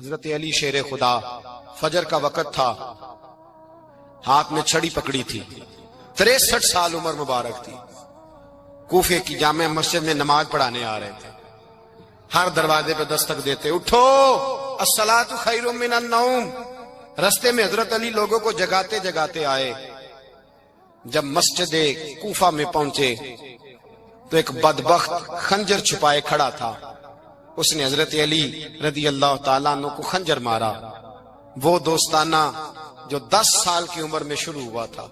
حضرت علی شیر خدا، فجر کا وقت تھا، ہاتھ میں چھڑی پکڑی تھی، 63 سال عمر مبارک تھی، کوفے کی جامع مسجد میں نماز پڑھانے آ رہے تھے۔ ہر دروازے پہ دستک دیتے، اٹھو الصلاۃ خیر من النوم۔ رستے میں حضرت علی لوگوں کو جگاتے جگاتے آئے۔ جب مسجد کوفہ میں پہنچے تو ایک بدبخت خنجر چھپائے کھڑا تھا، اس نے حضرت علی رضی اللہ تعالیٰ عنہ کو خنجر مارا۔ وہ دوستانہ جو 10 سال کی عمر میں شروع ہوا تھا،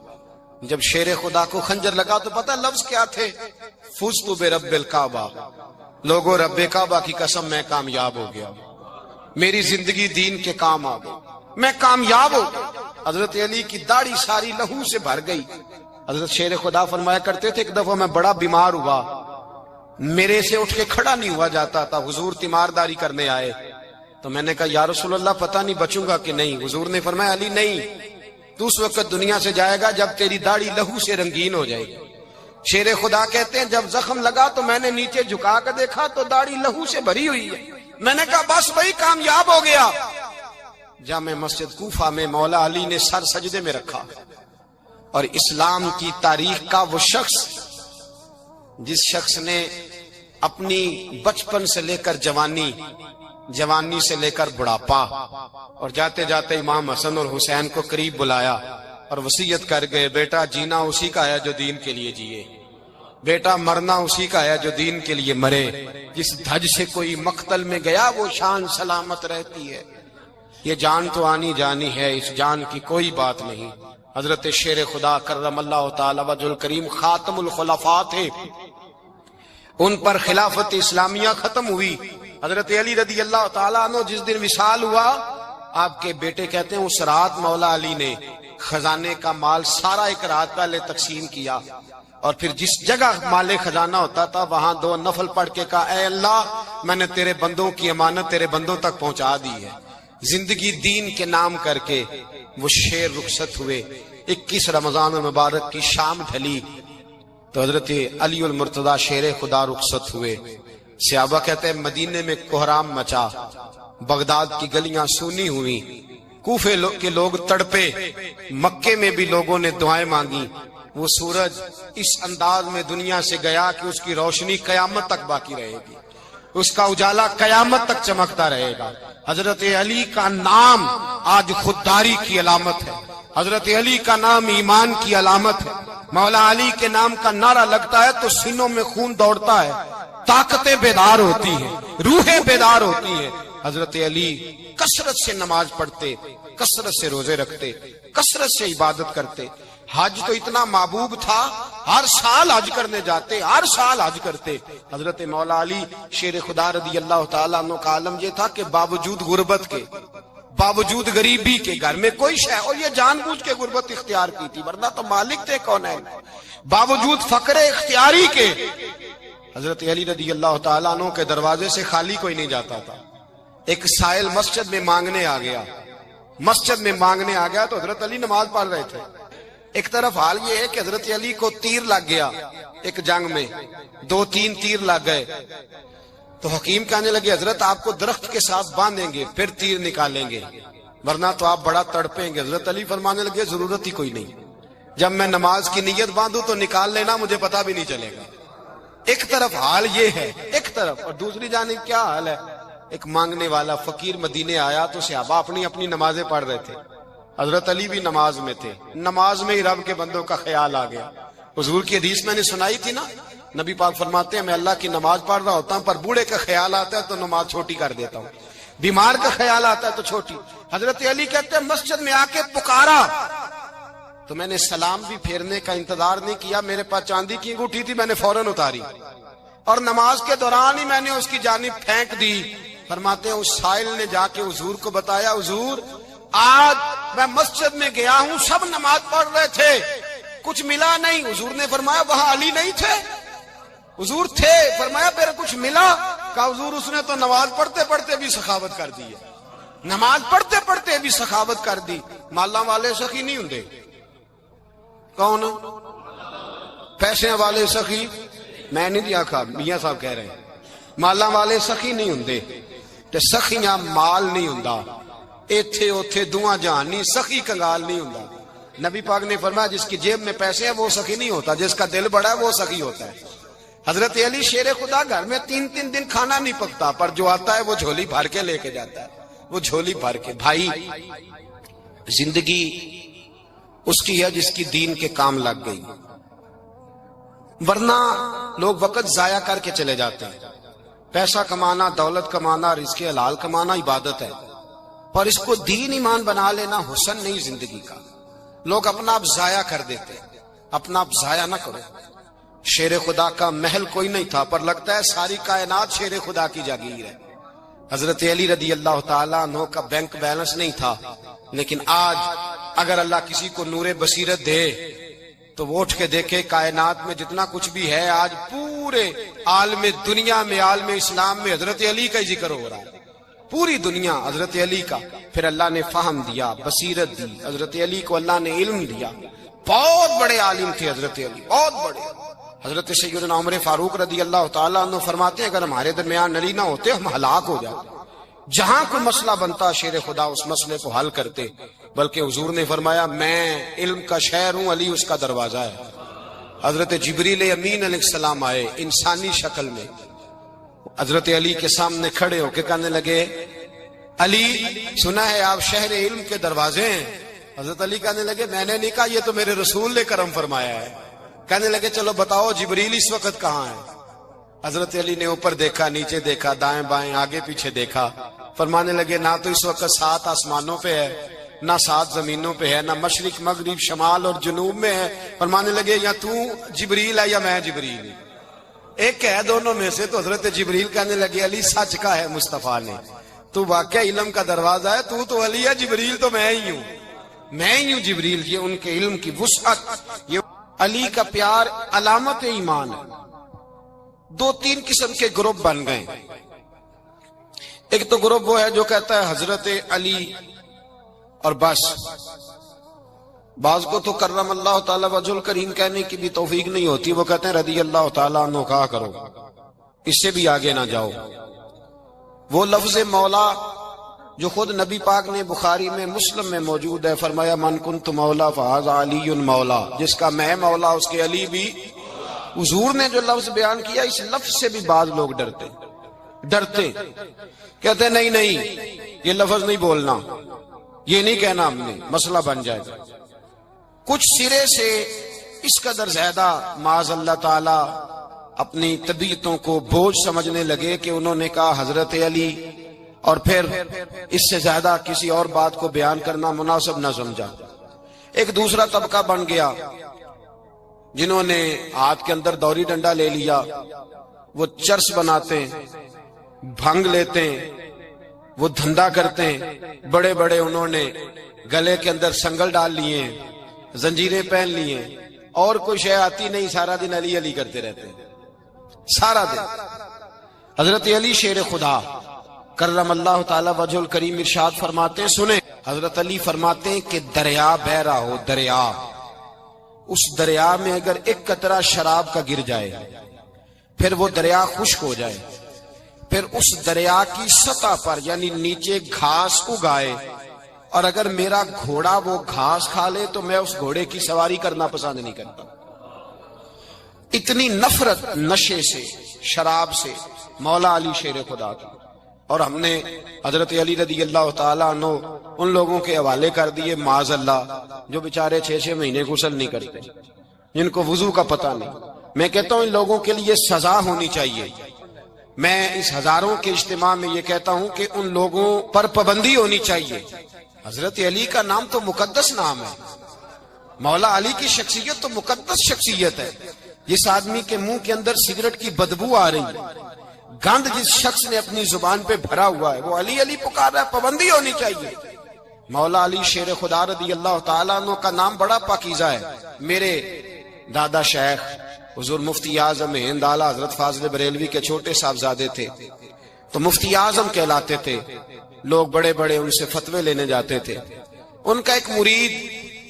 جب شیر خدا کو خنجر لگا تو پتہ لفظ کیا تھے؟ فزت برب الکعبہ، لوگوں رب کعبہ کی قسم میں کامیاب ہو گیا، میری زندگی دین کے کام آ گئی، میں کامیاب ہو گیا۔ حضرت علی کی داڑھی ساری لہو سے بھر گئی۔ حضرت شیر خدا فرمایا کرتے تھے، ایک دفعہ میں بڑا بیمار ہوا، میرے سے اٹھ کے کھڑا نہیں ہوا جاتا تھا، حضور تیمارداری کرنے آئے تو میں نے کہا یا رسول اللہ پتہ نہیں بچوں گا کہ نہیں۔ حضور نے فرمایا علی نہیں، تو اس وقت دنیا سے جائے گا جب تیری داڑھی لہو سے رنگین ہو جائے گی۔ شیر خدا کہتے ہیں جب زخم لگا تو میں نے نیچے جھکا کر دیکھا تو داڑھی لہو سے بھری ہوئی ہے، میں نے کہا بس وہی کامیاب ہو گیا۔ جامع مسجد کوفہ میں مولا علی نے سر سجدے میں رکھا، اور اسلام کی تاریخ کا وہ شخص جس شخص نے اپنی بچپن سے لے کر جوانی، جوانی سے لے کر بڑھاپا، اور جاتے جاتے امام حسن اور حسین کو قریب بلایا اور وصیت کر گئے، بیٹا جینا اسی کا ہے جو دین کے لیے جیے، بیٹا مرنا اسی کا ہے جو دین کے لیے مرے، جس دھج سے کوئی مقتل میں گیا وہ شان سلامت رہتی ہے، یہ جان تو آنی جانی ہے، اس جان کی کوئی بات نہیں۔ حضرت شیر خدا کرم اللہ تعالی وجہ الکریم خاتم الخلفاء تھے، ان پر خلافت اسلامیہ ختم ہوئی۔ حضرت علی رضی اللہ تعالیٰ عنہ جس دن وصال ہوا، آپ کے بیٹے کہتے ہیں اس رات مولا علی نے خزانے کا مال سارا ایک رات پہلے تقسیم کیا، اور پھر جس جگہ مال خزانہ ہوتا تھا وہاں 2 نفل پڑھ کے کہا اے اللہ میں نے تیرے بندوں کی امانت تیرے بندوں تک پہنچا دی ہے۔ زندگی دین کے نام کر کے وہ شیر رخصت ہوئے۔ 21 رمضان المبارک کی شام ڈھلی تو حضرت علی المرتضی شیر خدا رخصت ہوئے۔ صحابہ کہتے ہیں مدینے میں کوہرام مچا، بغداد کی گلیاں سونی ہوئی، کوفے کے لوگ تڑپے، مکے میں بھی لوگوں نے دعائیں مانگی۔ وہ سورج اس انداز میں دنیا سے گیا کہ اس کی روشنی قیامت تک باقی رہے گی، اس کا اجالا قیامت تک چمکتا رہے گا۔ حضرت علی کا نام آج خودداری کی علامت ہے، حضرت علی کا نام ایمان کی علامت ہے۔ مولا علی کے نام کا نعرہ لگتا ہے تو سینوں میں خون دوڑتا ہے، طاقتیں بیدار ہوتی ہیں، روحیں بیدار ہوتی ہیں۔ حضرت علی کثرت سے نماز پڑھتے، کثرت سے روزے رکھتے، کثرت سے عبادت کرتے۔ حج تو اتنا محبوب تھا، ہر سال حج کرنے جاتے، ہر سال حج کرتے۔ حضرت مولا علی شیر خدا رضی اللہ تعالیٰ عنہ کا عالم یہ تھا کہ باوجود غربت کے، باوجود غریبی کے، گھر میں کوئی شے، اور یہ جان بوجھ کے غربت اختیار کی تھی ورنہ تو مالک تھے کون ہے، باوجود فقر اختیاری کے حضرت علی رضی اللہ تعالیٰ عنہ کے دروازے سے خالی کوئی نہیں جاتا تھا۔ ایک سائل مسجد میں مانگنے آ گیا، مسجد میں مانگنے آ گیا تو حضرت علی نماز پڑھ رہے تھے۔ ایک طرف حال یہ ہے کہ حضرت علی کو تیر لگ گیا، ایک جنگ میں 2-3 تیر لگ گئے، تو حکیم کہنے لگے حضرت آپ کو درخت کے ساتھ باندھیں گے پھر تیر نکالیں گے ورنہ تو آپ بڑا تڑپیں گے۔ حضرت علی فرمانے لگے ضرورت ہی کوئی نہیں، جب میں نماز کی نیت باندھوں تو نکال لینا، مجھے پتا بھی نہیں چلے گا۔ ایک طرف حال یہ ہے، ایک طرف، اور دوسری جانب کیا حال ہے؟ ایک مانگنے والا فقیر مدینے آیا تو صحابہ اپنی اپنی نمازیں پڑھ رہے تھے، حضرت علی بھی نماز میں تھے، نماز میں ہی رب کے بندوں کا خیال آ گیا۔ حضور کی حدیث میں نے سنائی تھی نا، نبی پاک فرماتے ہیں میں اللہ کی نماز پڑھ رہا ہوتا ہوں پر بوڑھے کا خیال آتا ہے تو نماز چھوٹی کر دیتا ہوں، بیمار کا خیال آتا ہے تو چھوٹی۔ حضرت علی کہتے ہیں مسجد میں آ کے پکارا تو میں نے سلام بھی پھیرنے کا انتظار نہیں کیا، میرے پاس چاندی کی انگوٹھی تھی، میں نے فوراً اتاری اور نماز کے دوران ہی میں نے اس کی جانب پھینک دی۔ فرماتے ہیں اس سائل نے جا کے حضور کو بتایا حضور آج میں مسجد میں گیا ہوں، سب نماز پڑھ رہے تھے، کچھ ملا نہیں۔ حضور نے فرمایا وہاں علی نہیں تھے؟ حضور تھے۔ فرمایا پھر کچھ ملا؟ کہا حضور اس نے تو نماز پڑھتے پڑھتے بھی سخاوت کر دی ہے، نماز پڑھتے پڑھتے بھی سخاوت کر دی۔ مالاں والے سخی نہیں ہوندے، کون؟ پیسے والے سخی میں نہیں دیا، میاں صاحب کہہ رہے ہیں مالاں والے سخی نہیں ہوندے، تے سخیاں مال نہیں ہوندا، ایتھے اوتھے دعا جہان نہیں، سخی کنگال نہیں ہوندا۔ نبی پاک نے فرمایا جس کی جیب میں پیسے ہیں وہ سخی نہیں ہوتا، جس کا دل بڑا ہے وہ سخی ہوتا ہے۔ حضرت علی شیر خدا گھر میں 3 دن کھانا نہیں پکتا، پر جو آتا ہے وہ جھولی بھر کے لے کے جاتا ہے، وہ جھولی بھر کے۔ بھائی زندگی اس کی ہے جس کی دین کے کام لگ گئی، ورنہ لوگ وقت ضائع کر کے چلے جاتے ہیں۔ پیسہ کمانا، دولت کمانا، رزق حلال کمانا عبادت ہے، پر اس کو دین ایمان بنا لینا حسن نہیں زندگی کا۔ لوگ اپنا آپ ضائع کر دیتے، اپنا آپ ضائع نہ کرو۔ شیر خدا کا محل کوئی نہیں تھا، پر لگتا ہے ساری کائنات شیر خدا کی جاگیر ہے۔ حضرت علی رضی اللہ تعالیٰ عنہ کا بینک بیلنس نہیں تھا، لیکن آج اگر اللہ کسی کو نور بصیرت دے تو وہ اٹھ کے دیکھے کائنات میں جتنا کچھ بھی ہے، آج پورے عالم دنیا میں، عالم اسلام میں حضرت علی کا ہی ذکر ہو رہا ہے، پوری دنیا حضرت علی کا۔ پھر اللہ نے فہم دیا، بصیرت دی، حضرت علی کو اللہ نے علم دیا۔ بہت بڑے عالم تھے حضرت علی، بہت بڑے۔ حضرت سیدنا عمر فاروق رضی اللہ تعالیٰ عنہ فرماتے ہیں اگر ہمارے درمیان علی نہ ہوتے ہم ہلاک ہو جاتے، جہاں کوئی مسئلہ بنتا شیر خدا اس مسئلے کو حل کرتے۔ بلکہ حضور نے فرمایا میں علم کا شہر ہوں، علی اس کا دروازہ ہے۔ حضرت جبریل امین علیہ السلام آئے انسانی شکل میں، حضرت علی کے سامنے کھڑے ہو کے کہنے لگے علی سنا ہے آپ شہر علم کے دروازے ہیں۔ حضرت علی کہنے لگے میں نے نہیں کہا، یہ تو میرے رسول نے کرم فرمایا ہے۔ کہنے لگے چلو بتاؤ جبریل اس وقت کہاں ہے؟ حضرت علی نے اوپر دیکھا، نیچے دیکھا، دائیں بائیں، آگے پیچھے دیکھا۔ فرمانے لگے نہ تو اس وقت 7 آسمانوں پہ ہے، نہ 7 زمینوں پہ ہے، نہ مشرق مغرب شمال اور جنوب میں ہے۔ فرمانے لگے یا تو جبریل ہے یا میں جبریل، ایک ہے دونوں میں سے۔ تو حضرت جبریل کہنے لگے علی سچ کا ہے مصطفیٰ نے، تو واقعہ علم کا دروازہ ہے، تو علی ہے، جبریل تو میں ہی ہوں، میں ہی ہوں جبریل۔ یہ ان کے علم کی وسعت، یہ علی کا پیار علامت ایمان ہے۔ 2-3 قسم کے گروپ بن گئے۔ ایک تو گروپ وہ ہے جو کہتا ہے حضرت علی اور بس، بعض کو تو کرم اللہ تعالیٰ وجہ الکریم کہنے کی بھی توفیق نہیں ہوتی، وہ کہتے ہیں رضی اللہ تعالیٰ عنہ کہا کرو، اس سے بھی آگے نہ جاؤ۔ وہ لفظ مولا جو خود نبی پاک نے بخاری میں مسلم میں موجود ہے، فرمایا من کنت مولا فہذا علی مولا، جس کا میں مولا اس کے علی بھی۔ حضور نے جو لفظ بیان کیا اس لفظ سے بھی بعض لوگ ڈرتے کہتے نہیں یہ لفظ نہیں بولنا، یہ نہیں کہنا ہم نے، مسئلہ بن جائے گا۔ کچھ سرے سے اس قدر زیادہ معاذ اللہ تعالی اپنی طبیعتوں کو بوجھ سمجھنے لگے کہ انہوں نے کہا حضرت علی، اور پھر اس سے زیادہ کسی اور بات کو بیان کرنا مناسب نہ سمجھا۔ ایک دوسرا طبقہ بن گیا جنہوں نے ہاتھ کے اندر دوری ڈنڈا لے لیا، وہ چرس بناتے ہیں، بھنگ لیتے ہیں، وہ دھندا کرتے ہیں، بڑے بڑے انہوں نے گلے کے اندر سنگل ڈال لیے ہیں، زنجیریں پہن لیے ہیں، اور کوئی شے آتی نہیں، سارا دن علی علی کرتے رہتے ہیں سارا دن۔ حضرت علی شیر خدا کرم اللہ تعالی وجہ الکریم ارشاد فرماتے ہیں، سنیں حضرت علی فرماتے ہیں کہ دریا بہ رہا ہو، دریا، اس دریا میں اگر ایک قطرہ شراب کا گر جائے پھر وہ دریا خشک ہو جائے، پھر اس دریا کی سطح پر یعنی نیچے گھاس اگائے، اور اگر میرا گھوڑا وہ گھاس کھا لے تو میں اس گھوڑے کی سواری کرنا پسند نہیں کرتا۔ اتنی نفرت نشے سے، شراب سے مولا علی شیر خدا کی۔ اور ہم نے حضرت علی رضی اللہ تعالیٰ عنہ ان لوگوں کے حوالے کر دیے معاذ اللہ جو بیچارے 6 مہینے غسل نہیں کرتے، جن کو وضو کا پتہ نہیں۔ میں کہتا ہوں ان لوگوں کے لیے سزا ہونی چاہیے۔ میں اس ہزاروں کے اجتماع میں یہ کہتا ہوں کہ ان لوگوں پر پابندی ہونی چاہیے۔ حضرت علی کا نام تو مقدس نام ہے، مولا علی کی شخصیت تو مقدس شخصیت ہے۔ جس آدمی کے منہ کے اندر سگریٹ کی بدبو آ رہی ہے، گند جس شخص نے اپنی زبان پہ بھرا ہوا ہے، وہ علی علی پکار رہا ہے، پابندی ہونی چاہیے۔ مولا علی شیر خدا رضی اللہ تعالیٰ عنہ کا نام بڑا پاکیزہ ہے۔ میرے دادا شیخ حضور مفتی اعظم ہند اعلیٰ حضرت فاضل بریلوی کے چھوٹے صاحبزادے تھے، تو مفتی اعظم کہلاتے تھے، لوگ بڑے بڑے ان سے فتوے لینے جاتے تھے۔ ان کا ایک مرید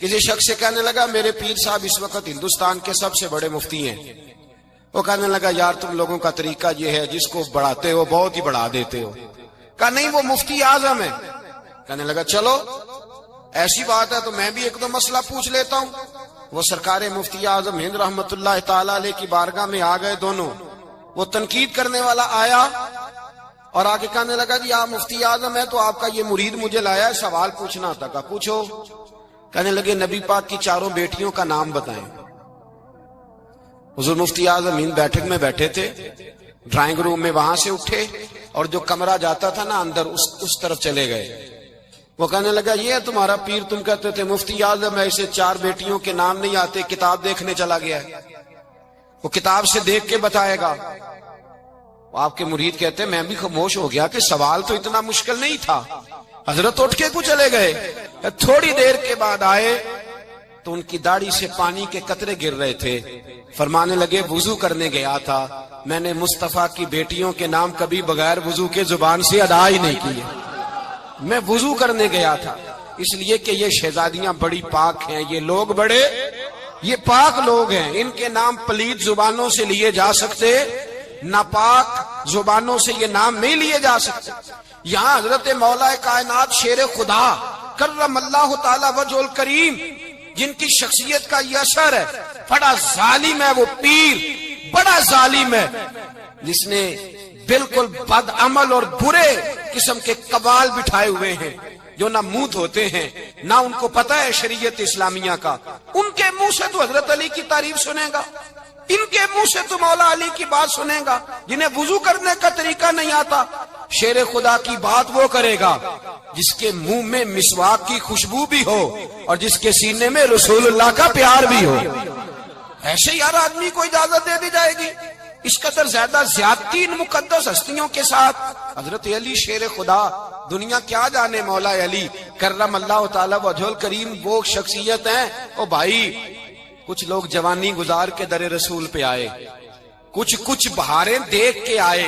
کسی شخص سے کہنے لگا میرے پیر صاحب اس وقت ہندوستان کے سب سے بڑے مفتی ہیں۔ وہ کہنے لگا یار تم لوگوں کا طریقہ یہ ہے، جس کو بڑھاتے ہو بہت ہی بڑھا دیتے ہو۔ کہا نہیں وہ مفتی اعظم ہے. کہنے لگا چلو ایسی بات ہے تو میں بھی ایک دو مسئلہ پوچھ لیتا ہوں. وہ سرکار مفتی اعظم ہند رحمت اللہ تعالی علیہ کی بارگاہ میں آ گئے دونوں. وہ تنقید کرنے والا آیا اور آگے کہنے لگا جی آپ مفتی اعظم ہے تو آپ کا یہ مرید مجھے لایا ہے, سوال پوچھنا تھا. کہا پوچھو. کہنے لگے نبی پاک کی چاروں بیٹیوں کا نام بتائیں. حضور مفتی اعظم ہند بیٹھک میں بیٹھے تھے, ڈرائنگ روم میں وہاں سے اٹھے اور جو کمرہ جاتا تھا نا اندر اس طرف چلے گئے. وہ کہنے لگا یہ ہے تمہارا پیر, تم کہتے تھے مفتی اعظم ہے, اسے چار بیٹیوں کے نام نہیں آتے, کتاب دیکھنے چلا گیا ہے, وہ کتاب سے دیکھ کے بتائے گا. آپ کے مرید کہتے ہیں میں بھی خاموش ہو گیا کہ سوال تو اتنا مشکل نہیں تھا. حضرت اٹھ کے کو چلے گئے. تھوڑی دیر کے بعد آئے تو ان کی داڑھی سے پانی کے قطرے گر رہے تھے. فرمانے لگے وضو کرنے گیا تھا, میں نے مصطفیٰ کی بیٹیوں کے نام کبھی بغیر وضو کے زبان سے ادا ہی نہیں کیے. میں وضو کرنے گیا تھا اس لیے کہ یہ شہزادیاں بڑی پاک ہیں, یہ لوگ بڑے یہ پاک لوگ ہیں, ان کے نام پلید زبانوں سے لیے جا سکتے, ناپاک زبانوں سے یہ نام نہیں لیے جا سکتے. یہاں حضرت مولا کائنات شیر خدا کرم اللہ تعالی وجہ الکریم جن کی شخصیت کا یہ اثر ہے, بڑا ظالم ہے وہ پیر, بڑا ظالم ہے جس نے بالکل بد عمل اور برے قسم کے قبال بٹھائے ہوئے ہیں جو نہ منہ دھوتے ہیں نہ ان کو پتہ ہے شریعت اسلامیہ کا. ان کے منہ سے تو حضرت علی کی تعریف سنے گا, ان کے منہ سے تو مولا علی کی بات سنے گا, جنہیں وضو کرنے کا طریقہ نہیں آتا. شیر خدا کی بات وہ کرے گا جس کے منہ میں مسواک کی خوشبو بھی ہو اور جس کے سینے میں رسول اللہ کا پیار بھی ہو. ایسے ہی ہر آدمی کو اجازت دے دی جائے گی. اس قدر زیادہ زیادتی ان مقدس ہستیوں کے ساتھ. حضرت علی شیر خدا, دنیا کیا جانے مولا علی کرم اللہ تعالی وجہ الکریم وہ شخصیت ہیں. او بھائی کچھ لوگ جوانی گزار کے در رسول پہ آئے, کچھ بہاریں دیکھ کے آئے,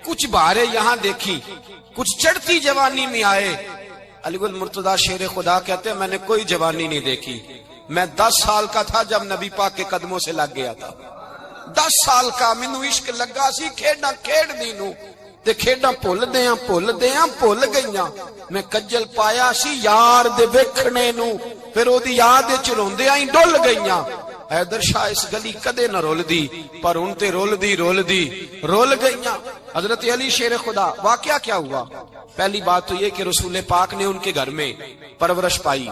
کچھ بہاریں یہاں دیکھی, کچھ چڑھتی جوانی میں آئے. علی گل مرتضیٰ شیر خدا کہتے ہیں میں نے کوئی جوانی نہیں دیکھی, میں 10 سال کا تھا جب نبی پاک کے قدموں سے لگ گیا تھا. 10 سال کا مینوں عشق لگا سی, کھیڈاں کھیڈ دی نو تے کھیڈاں بھول گئیاں. میں کجل پایا سی یار دے ویکھنے نو, پھر او دی یاد وچ روندیاں ہی ڈل گئیاں. حیدر شاہ اس گلی کدے نہ رول دی پر ان تے رول گئیاں. حضرت علی شیر خدا واقعہ کیا ہوا؟ پہلی بات تو یہ کہ رسول پاک نے ان کے گھر میں پرورش پائی.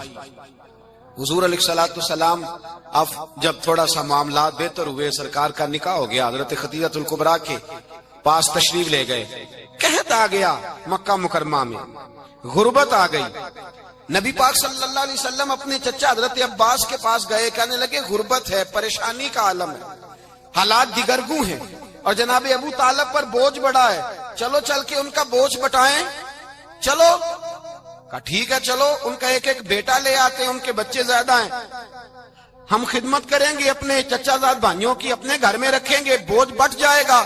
حضور علیہ السلام اب جب تھوڑا سا معاملات بہتر ہوئے, سرکار کا نکاح ہو گیا, حضرت خدیجہ الکبریٰ کے پاس تشریف لے گئے. قحط آ گیا مکہ مکرمہ میں, غربت آ گئی. نبی پاک صلی اللہ علیہ وسلم اپنے چچا حضرت عباس کے پاس گئے, کہنے لگے غربت ہے, پریشانی کا عالم ہے, حالات دیگرگوں ہیں اور جناب ابو طالب پر بوجھ بڑا ہے, چلو چل کے ان کا بوجھ بٹائیں. چلو کہا ٹھیک ہے چلو, ان کا ایک بیٹا لے آتے ہیں, ان کے بچے زیادہ ہیں, ہم خدمت کریں گے اپنے چچا زاد بھائیوں کی, اپنے گھر میں رکھیں گے, بوجھ بٹ جائے گا.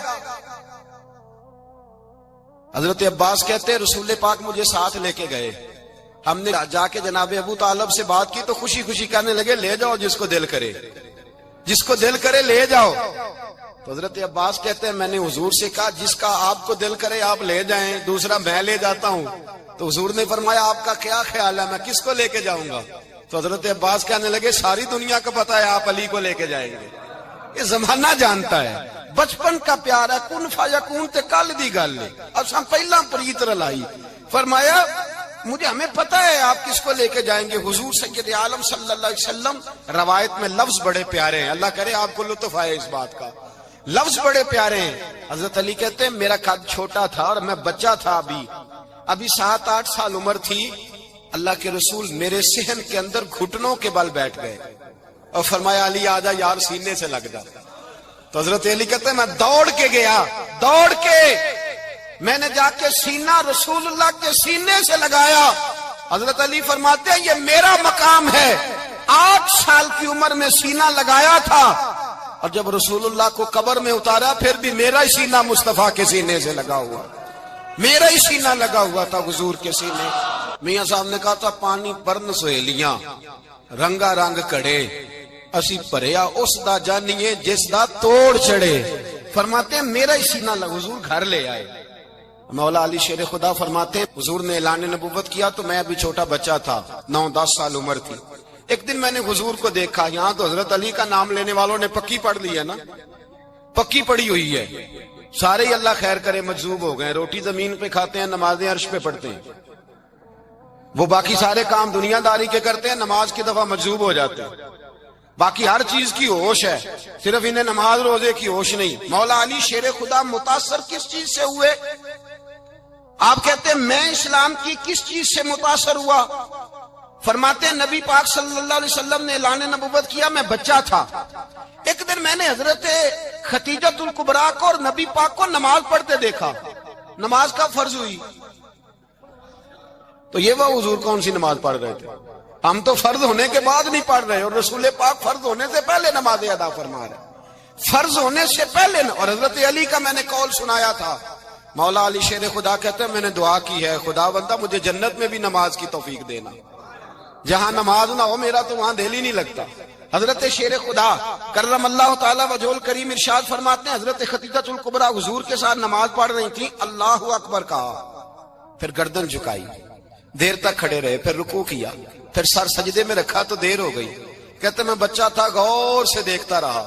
حضرت عباس کہتے ہیں رسول پاک مجھے ساتھ لے کے گئے, ہم نے جا کے جناب ابو طالب سے بات کی تو خوشی خوشی کہنے لگے لے جاؤ جس کو دل کرے لے جاؤ. تو حضرت عباس کہتے ہیں میں نے حضور سے کہا جس کا آپ کو دل کرے آپ لے جائیں, دوسرا میں لے جاتا ہوں. تو حضور نے فرمایا آپ کا کیا خیال ہے, میں کس کو لے کے جاؤں گا؟ تو حضرت عباس کہنے لگے ساری دنیا کو پتا ہے آپ علی کو لے کے جائیں گے, یہ زمانہ جانتا ہے, بچپن کا پیار ہے, کن فیکون تے کل دی گل ہے, اب ہم پہلا پریت رلائی. فرمایا ہمیں پتا ہے آپ کس کو لے کے جائیں گے. حضور سید عالم صلی اللہ علیہ وسلم, روایت میں لفظ بڑے پیارے ہیں, اللہ کرے آپ کو لطف آئے اس بات کا, لفظ بڑے پیارے ہیں. حضرت علی کہتے ہیں میرا قد چھوٹا تھا اور میں بچہ تھا, ابھی 7-8 سال عمر تھی. اللہ کے رسول میرے صحن کے اندر گھٹنوں کے بل بیٹھ گئے اور فرمایا علی آجا یار سینے سے لگ جا. تو حضرت علی کہتے ہیں میں دوڑ کے گیا, میں نے جا کے سینہ رسول اللہ کے سینے سے لگایا. حضرت علی فرماتے ہیں یہ میرا مقام ہے, 8 سال کی عمر میں سینہ لگایا تھا اور جب رسول اللہ کو قبر میں اتارا پھر بھی میرا ہی سینہ مصطفیٰ کے سینے سے لگا ہوا, میرا ہی سینہ لگا ہوا تھا حضور کے سینے. میاں صاحب نے کہا تھا پانی پرن سہیلیاں رنگا رنگ کڑے, اسی پریا اس دا جانیے جس دا توڑ چڑے. فرماتے ہیں میرا ہی سینہ لگا, حضور گھر لے آئے, مولا علی شیر خدا فرماتے ہیں حضور نے اعلان نبوت کیا تو میں ابھی چھوٹا بچہ تھا، 9-10 سال عمر تھی۔ ایک دن میں نے حضور کو دیکھا، یہاں تو حضرت علی کا نام لینے والوں نے پکی پڑھ لی ہے نا، پکی پڑی ہوئی ہے، سارے ہی اللہ خیر کرے مجذوب ہو گئے، روٹی زمین پہ کھاتے ہیں، نمازیں عرش پہ پڑھتے ہیں، وہ باقی سارے کام دنیا داری کے کرتے ہیں، نماز کی دفعہ مجذوب ہو جاتے ہیں، باقی ہر چیز کی ہوش ہے، صرف انہیں نماز روزے کی ہوش نہیں۔ مولا علی شیر خدا متاثر کس چیز سے ہوئے؟ آپ کہتے ہیں میں اسلام کی کس چیز سے متاثر ہوا؟ فرماتے ہیں نبی پاک صلی اللہ علیہ وسلم نے اعلان نبوت کیا، میں بچہ تھا، ایک دن میں نے حضرت خدیجہ الکبریٰ کو اور نبی پاک کو نماز پڑھتے دیکھا، نماز کا فرض ہوئی، تو یہ وہ حضور کون سی نماز پڑھ رہے تھے؟ ہم تو فرض ہونے کے بعد نہیں پڑھ رہے، اور رسول پاک فرض ہونے سے پہلے نماز ادا فرما رہے، فرض ہونے سے پہلے۔ اور حضرت علی کا میں نے قول سنایا تھا، مولا علی شیر خدا کہتے ہیں میں نے دعا کی ہے، خدا بندہ مجھے جنت میں بھی نماز کی توفیق دینا، جہاں نماز نہ ہو میرا تو وہاں دل ہی نہیں لگتا۔ حضرت شیر خدا کرم اللہ تعالی وجہ الکریم ارشاد فرماتے ہیں حضرت خدیجہ الکبریٰ حضور کے ساتھ نماز پڑھ رہی تھی، اللہ اکبر کہا، پھر گردن جھکائی، دیر تک کھڑے رہے، پھر رکوع کیا، پھر سر سجدے میں رکھا تو دیر ہو گئی۔ کہتے میں بچہ تھا، غور سے دیکھتا رہا،